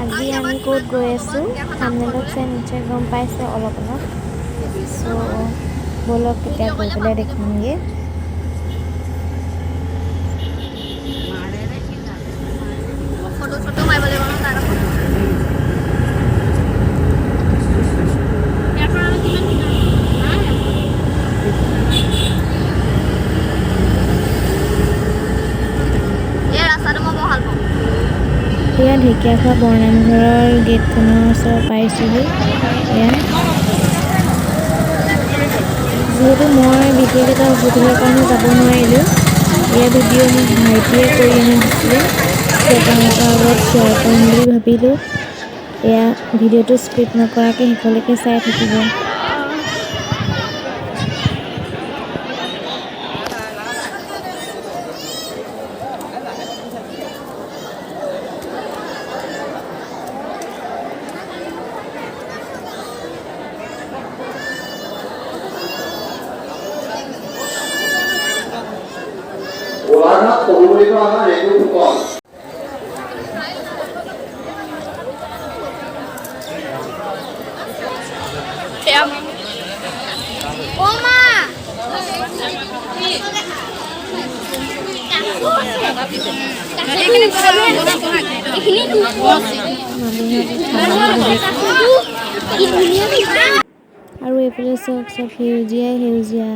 আজি আমি ক'ত গৈ আছোঁ থাম্বনেইলত চাই নিশ্চয় গম পাইছে অলপ অলপ। চ' ব'লক এতিয়া গৈ পেলাই দেখামগৈ। এয়া ঢেকীয়াখোৱা বৰনামঘৰৰ গেটখনৰ ওচৰত পাইছোঁহি। যিহেতু মই বিশেষ এটা অসুবিধাৰ কাৰণে যাব নোৱাৰিলোঁ, এয়া ভিডিঅ' মোক ভাইটিয়ে কৰি আনি দিছিলে, তেওঁলোকৰ আগত শ্বেয়াৰ কৰিম বুলি ভাবিলোঁ। এয়া ভিডিঅ'টো স্কিপ নকৰাকৈ শেষলৈকে চাই থাকিব। গোলাঘাট সৰুবৰীৰ পৰা অহা ৰেণু ফুকন। আৰু এইফালে চব সেউজীয়াই সেউজীয়া।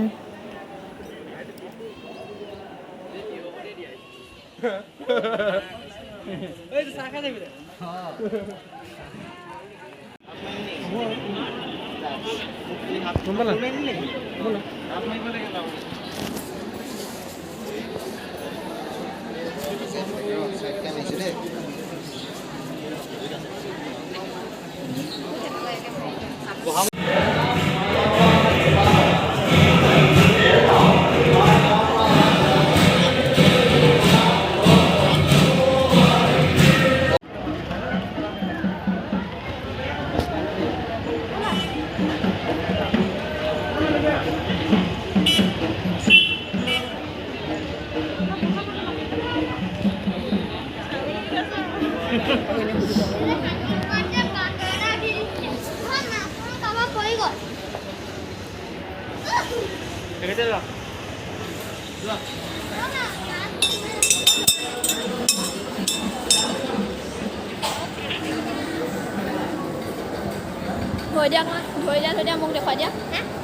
ধৰি দিয়া মোক দেখুৱাই দিয়া,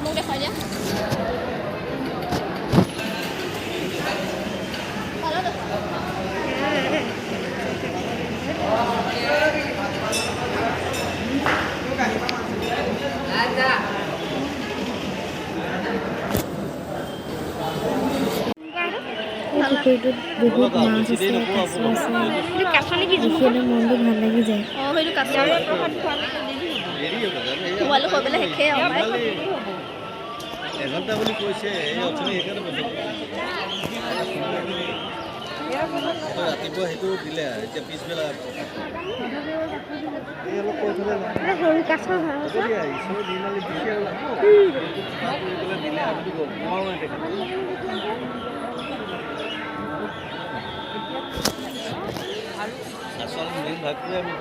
মোক দেখুৱাই দিয়া। পুখুৰীটোত বহুত মাছ আছে, কাছ আছে, দেখিলে মনটো ভাল লাগি যায়। এঘণ্টা বুলি কৈছে ৰাতিপুৱা সেইটো দিলে, এতিয়া পিছবেলা সৰু কাছ আচল মেইন ভাগটোৱে আমি